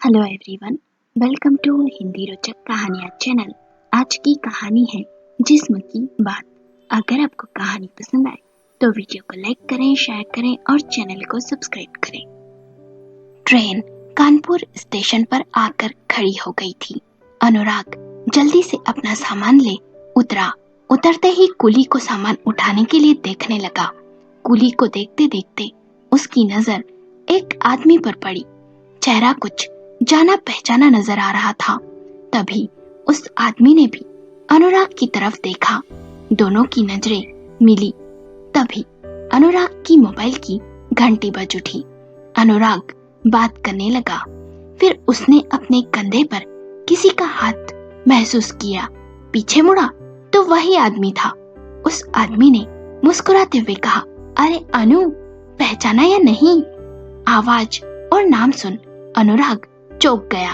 Hello everyone, welcome to Hindi रोचक कहानियाँ channel. आज की कहानी है जिस्म की बात। अगर आपको कहानी पसंद आए तो वीडियो को लाइक करें, शेयर करें और चैनल को सब्सक्राइब करें। ट्रेन कानपुर स्टेशन पर आकर खड़ी हो गई थी। अनुराग जल्दी से अपना सामान ले उतरा। उतरते ही कुली को सामान उठाने के लिए देखने लगा। कुली को देखते देखते उसकी नजर एक आदमी पर पड़ी। चेहरा कुछ जाना पहचाना नजर आ रहा था। तभी उस आदमी ने भी अनुराग की तरफ देखा। दोनों की नजरें मिली। तभी अनुराग की मोबाइल की घंटी बज उठी। अनुराग बात करने लगा। फिर उसने अपने कंधे पर किसी का हाथ महसूस किया। पीछे मुड़ा तो वही आदमी था। उस आदमी ने मुस्कुराते हुए कहा, अरे अनु, पहचाना या नहीं? आवाज और नाम सुन अनुराग चौंक गया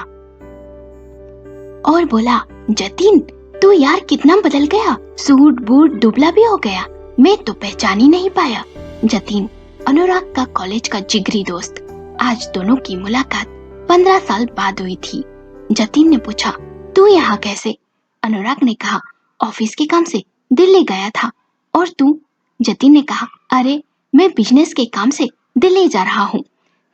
और बोला, जतिन, तू यार कितना बदल गया। सूट बूट दुबला भी हो गया। मैं तो पहचान ही नहीं पाया। जतिन अनुराग का कॉलेज का जिगरी दोस्त। आज दोनों की मुलाकात 15 साल बाद हुई थी। जतिन ने पूछा, तू यहाँ कैसे? अनुराग ने कहा, ऑफिस के काम से दिल्ली गया था। और तू? जतिन ने कहा, अरे मैं बिजनेस के काम से दिल्ली जा रहा हूँ।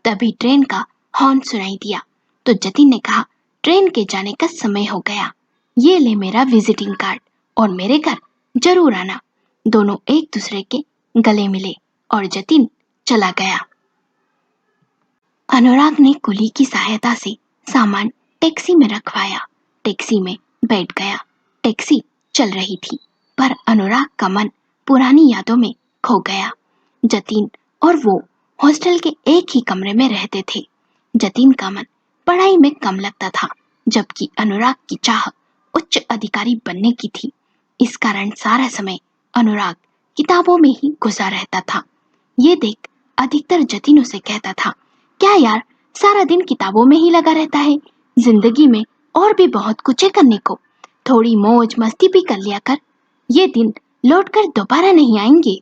तभी ट्रेन का हॉर्न सुनाई दिया तो जतिन ने कहा, ट्रेन के जाने का समय हो गया। ये ले मेरा विजिटिंग कार्ड और मेरे घर जरूर आना। दोनों एक दूसरे के गले मिले और जतिन चला गया। अनुराग ने कुली की सहायता से सामान टैक्सी में रखवाया। टैक्सी में बैठ गया। टैक्सी चल रही थी पर अनुराग का मन पुरानी यादों में खो गया। जतिन और वो हॉस्टल के एक ही कमरे में रहते थे। जतिन का मन पढ़ाई में कम लगता था, जबकि अनुराग की चाह उच्च अधिकारी बनने की थी। इस कारण सारा समय अनुराग किताबों में ही घुसा रहता था। ये देख अधिकतर जतिन उसे कहता था, क्या यार, सारा दिन किताबों में ही लगा रहता है। जिंदगी में और भी बहुत कुछ है करने को। थोड़ी मौज मस्ती भी कर लिया कर। ये दिन लौटकर दोबारा नहीं आएंगे।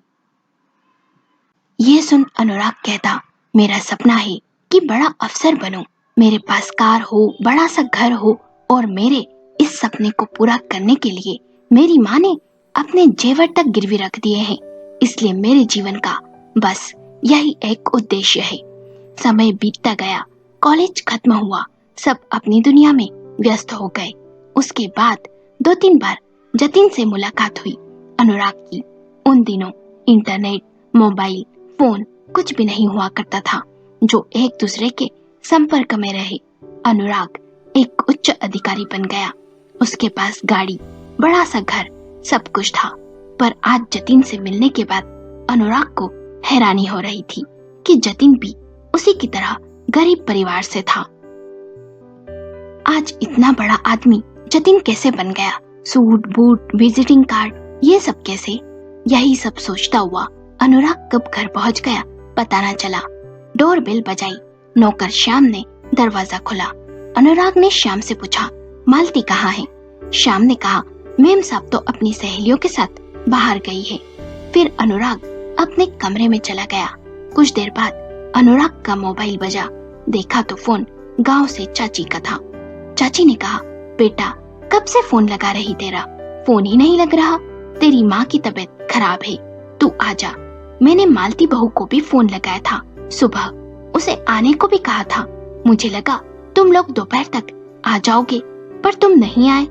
ये सुन अनुराग कहता, मेरा सपना है कि बड़ा अफसर बनूं। मेरे पास कार हो, बड़ा सा घर हो और मेरे इस सपने को पूरा करने के लिए मेरी माँ ने अपने जेवर तक गिरवी रख दिए हैं। इसलिए मेरे जीवन का बस यही एक उद्देश्य है। समय बीतता गया। कॉलेज खत्म हुआ। सब अपनी दुनिया में व्यस्त हो गए। उसके बाद 2-3 बार जतिन से मुलाकात हुई। अनुराग की उन दिनों इंटरनेट, मोबाइल फोन कुछ भी नहीं हुआ करता था जो एक दूसरे के संपर्क में रहे। अनुराग एक उच्च अधिकारी बन गया। उसके पास गाड़ी, बड़ा सा घर, सब कुछ था। पर आज जतिन से मिलने के बाद अनुराग को हैरानी हो रही थी कि जतिन भी उसी की तरह गरीब परिवार से था। आज इतना बड़ा आदमी जतिन कैसे बन गया? सूट बूट, विजिटिंग कार्ड, ये सब कैसे? यही सब सोचता हुआ अनुराग कब घर पहुंच गया पता न चला। डोरबेल बजाई। नौकर श्याम ने दरवाजा खोला। अनुराग ने श्याम से पूछा, मालती कहाँ है? श्याम ने कहा, मेम साहब तो अपनी सहेलियों के साथ बाहर गई है। फिर अनुराग अपने कमरे में चला गया। कुछ देर बाद अनुराग का मोबाइल बजा। देखा तो फोन गांव से चाची का था। चाची ने कहा, बेटा कब से फोन लगा रही, तेरा फोन ही नहीं लग रहा। तेरी माँ की तबीयत खराब है, तू आजा। मैंने मालती बहू को भी फोन लगाया था सुबह, उसे आने को भी कहा था। मुझे लगा तुम लोग दोपहर तक आ जाओगे, पर तुम नहीं आए।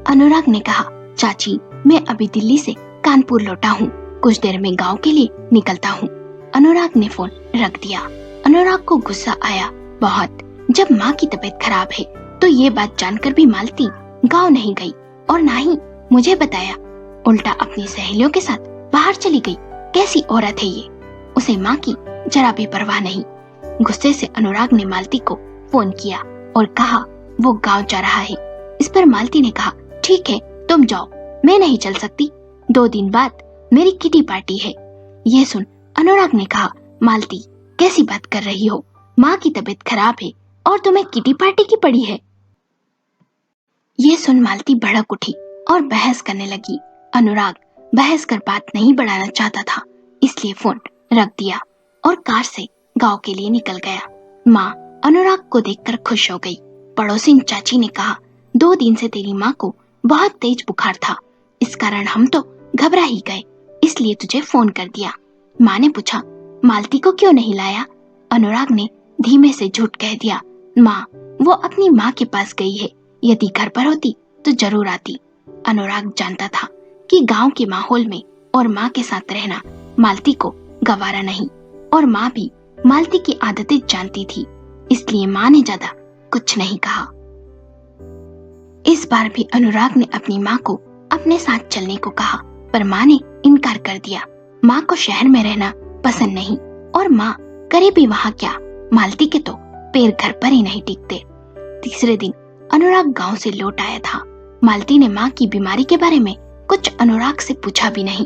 अनुराग ने कहा, चाची मैं अभी दिल्ली से कानपुर लौटा हूँ, कुछ देर में गांव के लिए निकलता हूँ। अनुराग ने फोन रख दिया। अनुराग को गुस्सा आया बहुत। जब माँ की तबीयत खराब है तो ये बात जानकर भी मालती गाँव नहीं गई और ना ही मुझे बताया। उल्टा अपनी सहेलियों के साथ बाहर चली गई। कैसी औरत है ये? उसे माँ की जरा भी परवाह नहीं। गुस्से से अनुराग ने मालती को फोन किया और कहा वो गांव जा रहा है। इस पर मालती ने कहा, ठीक है तुम जाओ, मैं नहीं चल सकती। 2 दिन बाद मेरी किटी पार्टी है। ये सुन अनुराग ने कहा, मालती कैसी बात कर रही हो? माँ की तबीयत खराब है और तुम्हें किटी पार्टी की पड़ी है। ये सुन मालती भड़क उठी और बहस करने लगी। अनुराग बहस कर बात नहीं बढ़ाना चाहता था, इसलिए फोन रख दिया और कार से गांव के लिए निकल गया। माँ अनुराग को देखकर खुश हो गई। पड़ोसिन चाची ने कहा, 2 दिन से तेरी माँ को बहुत तेज बुखार था, इस कारण हम तो घबरा ही गए, इसलिए तुझे फोन कर दिया। माँ ने पूछा, मालती को क्यों नहीं लाया? अनुराग ने धीमे से झूठ कह दिया, माँ वो अपनी माँ के पास गई है, यदि घर पर होती तो जरूर आती। अनुराग जानता था कि गांव के माहौल में और माँ के साथ रहना मालती को गवारा नहीं, और माँ भी मालती की आदतें जानती थी, इसलिए माँ ने ज्यादा कुछ नहीं कहा। इस बार भी अनुराग ने अपनी माँ को अपने साथ चलने को कहा, पर माँ ने इनकार कर दिया। माँ को शहर में रहना पसंद नहीं, और माँ करे भी वहाँ क्या, मालती के तो पैर घर पर ही नहीं टिकते। तीसरे दिन अनुराग गांव से लौट आया था। मालती ने माँ की बीमारी के बारे में कुछ अनुराग से पूछा भी नहीं।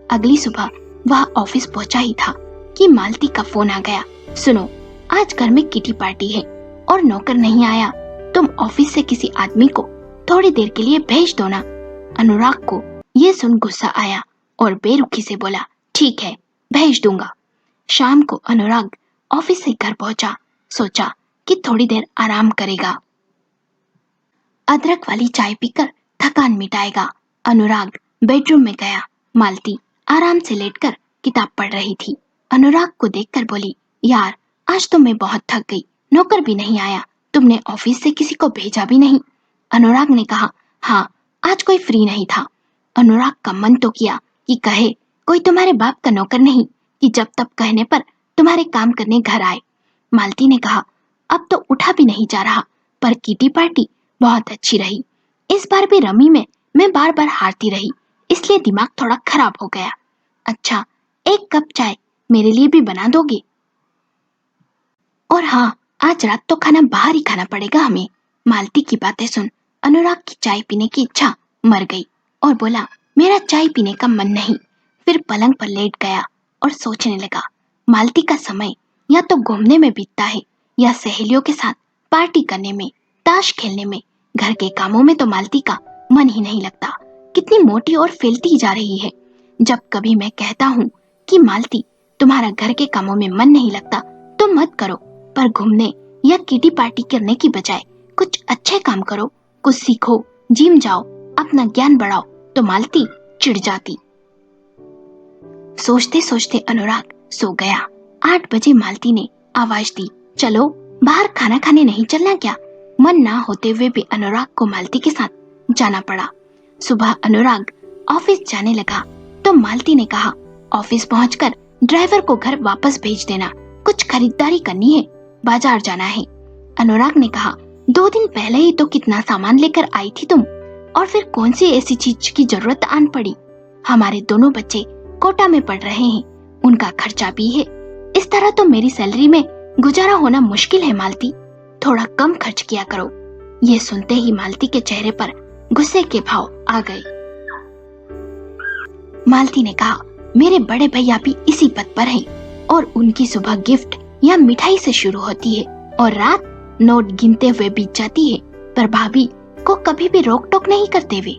अगली सुबह वह ऑफिस पहुंचा ही था कि मालती का फोन आ गया, सुनो आज घर में किटी पार्टी है और नौकर नहीं आया, तुम ऑफिस से किसी आदमी को थोड़ी देर के लिए भेज दो ना। अनुराग को ये सुन गुस्सा आया और बेरुखी से बोला, ठीक है भेज दूंगा। शाम को अनुराग ऑफिस से घर पहुंचा, सोचा कि थोड़ी देर आराम करेगा, अदरक वाली चाय पीकर थकान मिटाएगा। अनुराग बेडरूम में गया। मालती आराम से लेटकर किताब पढ़ रही थी। अनुराग को देखकर बोली, यार आज तो मैं बहुत थक गई, नौकर भी नहीं आया, तुमने ऑफिस से किसी को भेजा भी नहीं। अनुराग ने कहा, हाँ आज कोई फ्री नहीं था। अनुराग का मन तो किया कि कहे, कोई तुम्हारे बाप का नौकर नहीं कि जब तब कहने पर तुम्हारे काम करने घर आए। मालती ने कहा, अब तो उठा भी नहीं जा रहा, पर किटी पार्टी बहुत अच्छी रही। इस बार भी रमी में मैं बार बार हारती रही, इसलिए दिमाग थोड़ा खराब हो गया। अच्छा, 1 कप चाय मेरे लिए भी बना दोगे? और हाँ, आज रात तो खाना बाहर ही खाना पड़ेगा हमें। मालती की बातें सुन अनुराग की चाय पीने की इच्छा मर गई और बोला, मेरा चाय पीने का मन नहीं। फिर पलंग पर लेट गया और सोचने लगा, मालती का समय या तो घूमने में बीतता है या सहेलियों के साथ पार्टी करने में, ताश खेलने में। घर के कामों में तो मालती का मन ही नहीं लगता। कितनी मोटी और फैलती जा रही है। जब कभी मैं कहता हूँ कि मालती तुम्हारा घर के कामों में मन नहीं लगता तो मत करो, पर घूमने या किटी पार्टी करने की बजाय कुछ अच्छे काम करो, कुछ सीखो, जिम जाओ, अपना ज्ञान बढ़ाओ, तो मालती चिढ़ जाती। सोचते सोचते अनुराग सो गया। 8 बजे मालती ने आवाज दी, चलो बाहर खाना खाने नहीं चलना क्या? मन ना होते हुए भी अनुराग को मालती के साथ जाना पड़ा। सुबह अनुराग ऑफिस जाने लगा तो मालती ने कहा, ऑफिस पहुंचकर ड्राइवर को घर वापस भेज देना, कुछ खरीदारी करनी है, बाजार जाना है। अनुराग ने कहा, 2 दिन पहले ही तो कितना सामान लेकर आई थी तुम, और फिर कौन सी ऐसी चीज की जरूरत आन पड़ी? हमारे दोनों बच्चे कोटा में पढ़ रहे हैं, उनका खर्चा भी है। इस तरह तो मेरी सैलरी में गुजारा होना मुश्किल है मालती, थोड़ा कम खर्च किया करो। ये सुनते ही मालती के चेहरे पर गुस्से के भाव आ गए। मालती ने कहा, मेरे बड़े भैया भी इसी पद पर हैं और उनकी सुबह गिफ्ट या मिठाई से शुरू होती है और रात नोट गिनते हुए बीत जाती है, पर भाभी को कभी भी रोक टोक नहीं करते वे।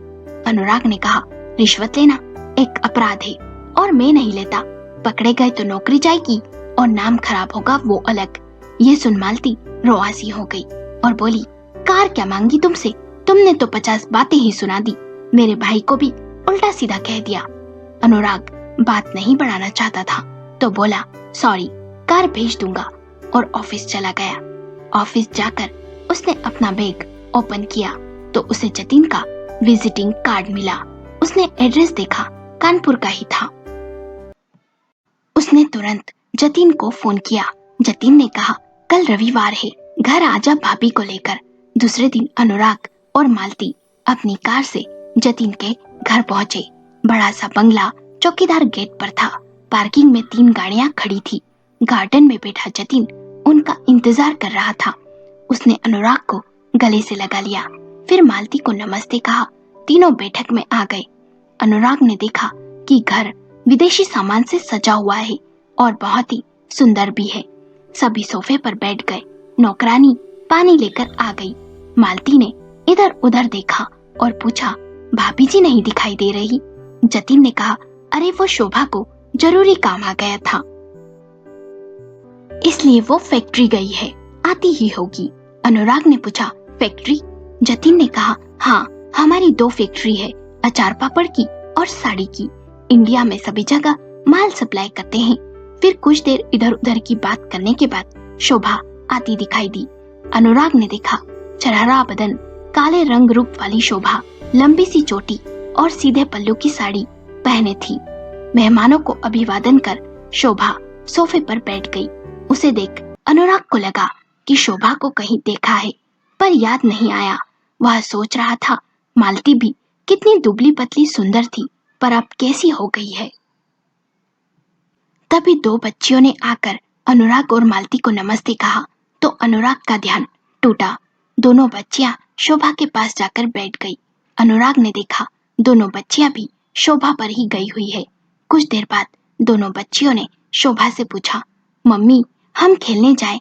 अनुराग ने कहा, रिश्वत लेना एक अपराध है और मैं नहीं लेता, पकड़े गए तो नौकरी जाएगी और नाम खराब होगा वो अलग। ये सुन मालती रोआसी हो गई और बोली, कार क्या मांगी तुमसे, तुमने तो 50 बातें ही सुना दी, मेरे भाई को भी उल्टा सीधा कह दिया। अनुराग बात नहीं बढ़ाना चाहता था तो बोला, सॉरी, कार भेज दूंगा, और ऑफिस चला गया। ऑफिस जाकर उसने अपना बैग ओपन किया तो उसे जतिन का विजिटिंग कार्ड मिला। उसने एड्रेस देखा, कानपुर का ही था। उसने तुरंत जतिन को फोन किया। जतिन ने कहा, कल रविवार है, घर आजा भाभी को लेकर। दूसरे दिन अनुराग और मालती अपनी कार से जतिन के घर पहुंचे। बड़ा सा बंगला चौकीदार गेट पर था। पार्किंग में 3 गाड़ियां खड़ी थी। गार्डन में बैठा जतिन उनका इंतजार कर रहा था। उसने अनुराग को गले से लगा लिया, फिर मालती को नमस्ते कहा। तीनों बैठक में आ गए। अनुराग ने देखा कि घर विदेशी सामान से सजा हुआ है और बहुत ही सुंदर भी है। सभी सोफे पर बैठ गए। नौकरानी पानी लेकर आ गई। मालती ने इधर उधर देखा और पूछा, भाभी जी नहीं दिखाई दे रही? जतिन ने कहा, अरे वो शोभा को जरूरी काम आ गया था, इसलिए वो फैक्ट्री गई है, आती ही होगी। अनुराग ने पूछा, फैक्ट्री? जतिन ने कहा, हाँ, हमारी 2 फैक्ट्री है, अचार पापड़ की और साड़ी की। इंडिया में सभी जगह माल सप्लाई करते हैं। फिर कुछ देर इधर उधर की बात करने के बाद शोभा आती दिखाई दी। अनुराग ने देखा, चरहरा बदन, काले रंग रूप वाली शोभा लंबी सी चोटी और सीधे पल्लू की साड़ी पहने थी। मेहमानों को अभिवादन कर शोभा सोफे पर बैठ गई। उसे देख अनुराग को लगा कि शोभा को कहीं देखा है, पर याद नहीं आया। वह सोच रहा था, मालती भी कितनी दुबली पतली सुंदर थी, पर अब कैसी हो गई है। तभी 2 बच्चियों ने आकर अनुराग और मालती को नमस्ते कहा तो अनुराग का ध्यान टूटा। दोनों बच्चियां शोभा के पास जाकर बैठ गई। अनुराग ने देखा दोनों बच्चियां भी शोभा पर ही गई हुई है। कुछ देर बाद दोनों बच्चियों ने शोभा से पूछा, मम्मी, हम खेलने जाएं?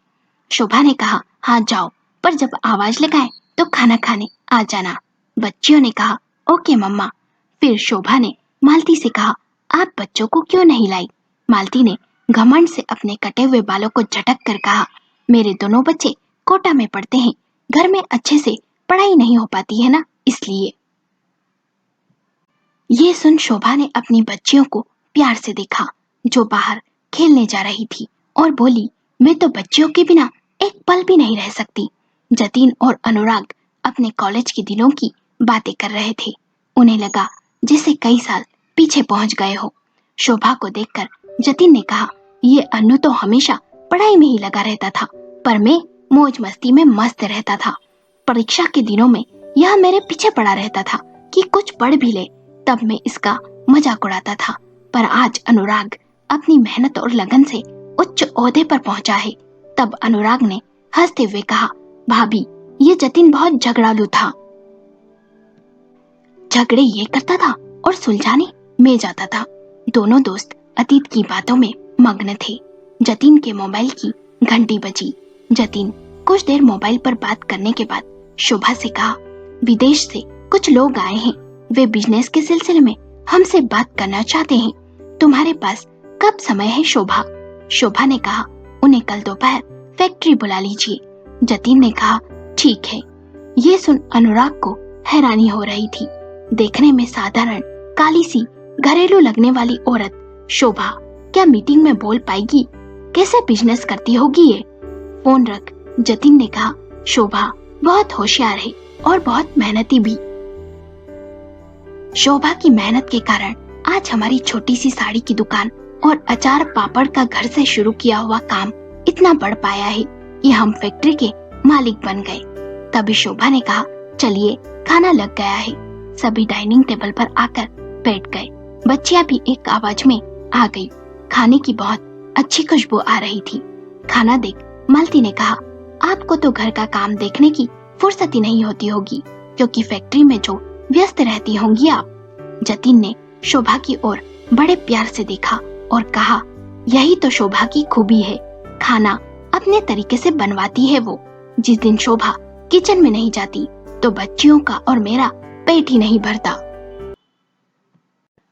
शोभा ने कहा, हाँ जाओ, पर जब आवाज लगाए तो खाना खाने आ जाना। बच्चियों ने कहा, ओके मम्मा। फिर शोभा ने मालती से कहा, आप बच्चों को क्यों नहीं लाई? मालती ने घमंड से अपने कटे हुए बालों को झटक कर कहा, मेरे दोनों बच्चे कोटा में पढ़ते हैं, घर में अच्छे से पढ़ाई नहीं हो पाती है ना, इसलिए। ये सुन शोभा ने अपनी बच्चियों को प्यार से देखा जो बाहर खेलने जा रही थी और बोली, मैं तो बच्चियों के बिना एक पल भी नहीं रह सकती। जतिन और अनुराग अपने कॉलेज के दिनों की बातें कर रहे थे। उन्हें लगा जैसे कई साल पीछे पहुंच गए हो। शोभा को देखकर जतिन ने कहा, ये अन्नू तो हमेशा पढ़ाई में ही लगा रहता था, पर मैं मौज मस्ती में मस्त रहता था। परीक्षा के दिनों में यह मेरे पीछे पड़ा रहता था कि कुछ पढ़ भी ले, तब मैं इसका मजाक उड़ाता था। पर आज अनुराग अपनी मेहनत और लगन से उच्च ओहदे पर पहुंचा है। तब अनुराग ने हंसते हुए कहा, भाभी, ये जतिन बहुत झगड़ालू था। झगड़े ये करता था और सुलझाने मैं जाता था। दोनों दोस्त अतीत की बातों में मग्न थे। जतिन के मोबाइल की घंटी बजी। जतिन कुछ देर मोबाइल पर बात करने के बाद शोभा से कहा, विदेश से कुछ लोग आए हैं, वे बिजनेस के सिलसिले में हमसे बात करना चाहते हैं। तुम्हारे पास कब समय है शोभा? शोभा ने कहा, उन्हें कल दोपहर फैक्ट्री बुला लीजिए। जतिन ने कहा, ठीक है। ये सुन अनुराग को हैरानी हो रही थी। देखने में साधारण काली सी घरेलू लगने वाली औरत शोभा क्या मीटिंग में बोल पाएगी? कैसे बिजनेस करती होगी ये? फोन रख। जतिन ने कहा, शोभा बहुत होशियार है और बहुत मेहनती भी। शोभा की मेहनत के कारण आज हमारी छोटी सी साड़ी की दुकान और अचार पापड़ का घर से शुरू किया हुआ काम इतना बढ़ पाया है कि हम फैक्ट्री के मालिक बन गए। तभी शोभा ने कहा, चलिए खाना लग गया है। सभी डाइनिंग टेबल पर आकर बैठ गए। बच्चियां भी एक आवाज में आ गई। खाने की बहुत अच्छी खुशबू आ रही थी। खाना देख मालती ने कहा, आपको तो घर का काम देखने की फुर्सत ही नहीं होती होगी, क्योंकि फैक्ट्री में जो व्यस्त रहती होंगी आप। जतिन ने शोभा की ओर बड़े प्यार से देखा और कहा, यही तो शोभा की खूबी है, खाना अपने तरीके से बनवाती है वो। जिस दिन शोभा किचन में नहीं जाती तो बच्चियों का और मेरा पेट ही नहीं भरता।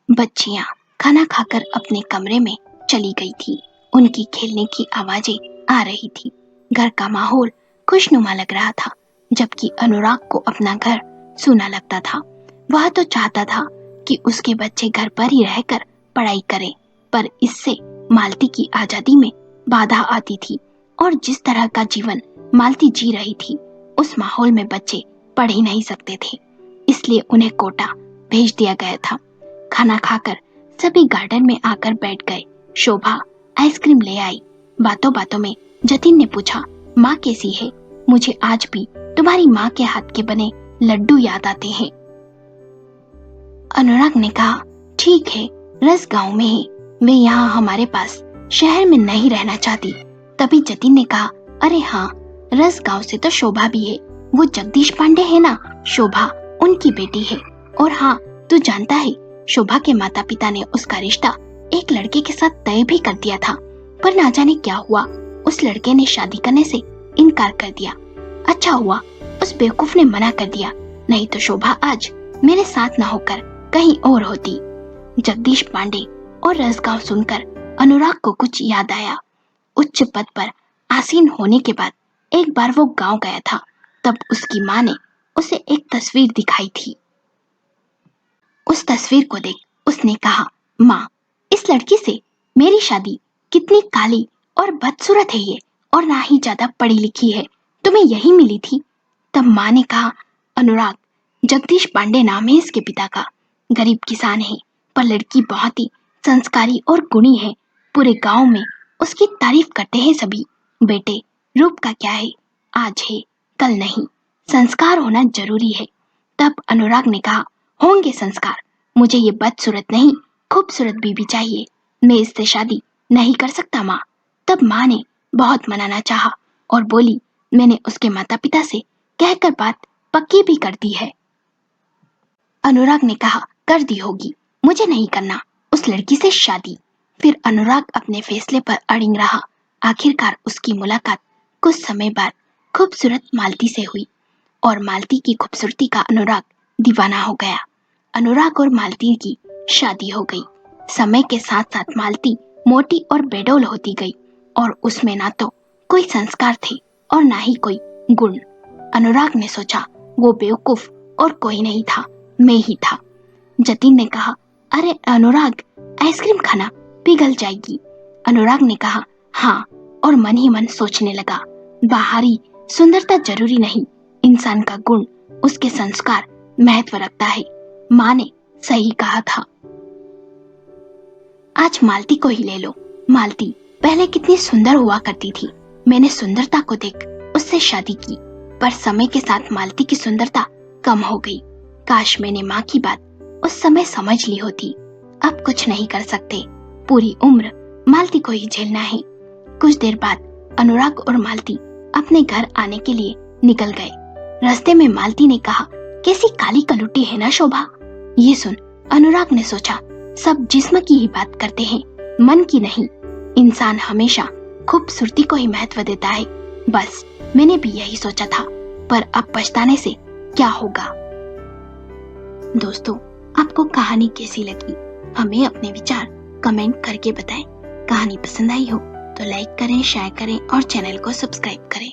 बच्चियां खाना खाकर अपने कमरे में चली गई थी। उनकी खेलने की आवाजें आ रही थी। घर का माहौल खुशनुमा लग रहा था, जबकि अनुराग को अपना घर सूना लगता था। वह तो चाहता था कि उसके बच्चे घर पर ही रहकर पढ़ाई करें, पर इससे मालती की आजादी में बाधा आती थी और जिस तरह का जीवन मालती जी रही थी उस माहौल में बच्चे पढ़ ही नहीं सकते थे। इसलिए उन्हें कोटा भेज दिया गया था। खाना खाकर सभी गार्डन में आकर बैठ गए। शोभा आइसक्रीम ले आई। बातों बातों में जतिन ने पूछा, माँ कैसी है? मुझे आज भी तुम्हारी माँ के हाथ के बने लड्डू याद आते हैं। अनुराग ने कहा, ठीक है, रस गांव में है, मैं यहाँ हमारे पास शहर में नहीं रहना चाहती। तभी जतिन ने कहा, अरे हाँ, रस गांव से तो शोभा भी है, वो जगदीश पांडे है ना, शोभा उनकी बेटी है। और हाँ, तू जानता है, शोभा के माता पिता ने उसका रिश्ता एक लड़के के साथ तय भी कर दिया था, पर ना जाने क्या हुआ, उस लड़के ने शादी करने से इनकार कर दिया। अच्छा हुआ उस बेवकूफ ने मना कर दिया, नहीं तो शोभा आज मेरे साथ ना होकर कहीं और होती। जगदीश पांडे और रसगांव सुनकर अनुराग को कुछ याद आया। उच्च पद पर आसीन होने के बाद एक बार वो गांव गया था, तब उसकी माँ ने उसे एक तस्वीर दिखाई थी। उस तस्वीर को देख उसने कहा, माँ, इस लड़की से मेरी शादी, कितनी काली और बदसूरत है ये, और ना ही ज्यादा पढ़ी लिखी है, तुम्हें यही मिली थी। तब माँ ने कहा, अनुराग, जगदीश पांडे नाम है इसके पिता का, गरीब किसान है, पर लड़की बहुत ही संस्कारी और गुणी है। पूरे गांव में उसकी तारीफ करते हैं सभी। बेटे, रूप का क्या है, आज है कल नहीं, संस्कार होना जरूरी है। तब अनुराग ने कहा, होंगे संस्कार, मुझे ये बदसूरत नहीं, खूबसूरत बीबी चाहिए, मैं इससे शादी नहीं कर सकता माँ। तब माँ ने बहुत मनाना चाहा और बोली, मैंने उसके माता पिता से कहकर बात पक्की भी कर दी है। अनुराग ने कहा, कर दी होगी, मुझे नहीं करना उस लड़की से शादी। फिर अनुराग अपने फैसले पर अड़िग रहा। आखिरकार उसकी मुलाकात कुछ समय बाद खूबसूरत मालती से हुई और मालती की खूबसूरती का अनुराग दीवाना हो गया। अनुराग और मालती की शादी हो गई। समय के साथ साथ मालती मोटी और बेडौल होती गई और उसमें ना तो कोई संस्कार थे और ना ही कोई गुण। अनुराग ने सोचा, वो बेवकूफ और कोई नहीं था, मैं ही था। जतिन ने कहा, अरे अनुराग, आइसक्रीम खाना, पिघल जाएगी। अनुराग ने कहा, हाँ, और मन ही मन सोचने लगा, बाहरी सुंदरता जरूरी नहीं, इंसान का गुण, उसके संस्कार महत्व रखता है। माँ ने सही कहा था। आज मालती को ही ले लो। मालती पहले कितनी सुंदर हुआ करती थी, मैंने सुंदरता को देख उससे शादी की, पर समय के साथ मालती की सुंदरता कम हो गई। काश मैंने माँ की बात उस समय समझ ली होती। अब कुछ नहीं कर सकते, पूरी उम्र मालती को ही झेलना है। कुछ देर बाद अनुराग और मालती अपने घर आने के लिए निकल गए। रास्ते में मालती ने कहा, कैसी काली कलुटी है ना शोभा। ये सुन अनुराग ने सोचा, सब जिस्म की ही बात करते हैं, मन की नहीं। इंसान हमेशा खूबसूरती को ही महत्व देता है। बस मैंने भी यही सोचा था, पर अब पछताने से क्या होगा। दोस्तों, आपको कहानी कैसी लगी, हमें अपने विचार कमेंट करके बताएं। कहानी पसंद आई हो तो लाइक करें, शेयर करें और चैनल को सब्सक्राइब करें।